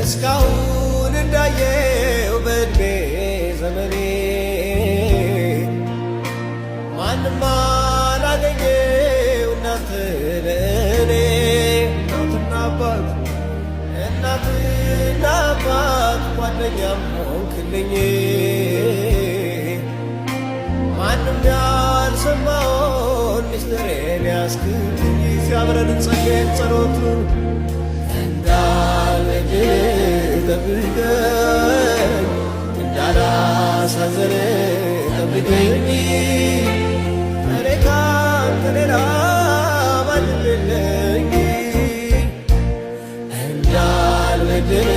እስካሁን እንዳየው በዕድሜ ዘመኔ ማንም አላገኘው እናንተ ለእኔ እናትና አባት ጓደኛም ሆንክልኝ ማንም ያልሰማውን ሚስጥሬን ያስክልኝ ሲያብረን ጸልየን ጸሎቱን እንዳልበድል ጠብቀኝ እንዳላሳዝን ጠብቀኝ እኔ ካንተ ሌላ ማንም የለኝ እንዳልበድል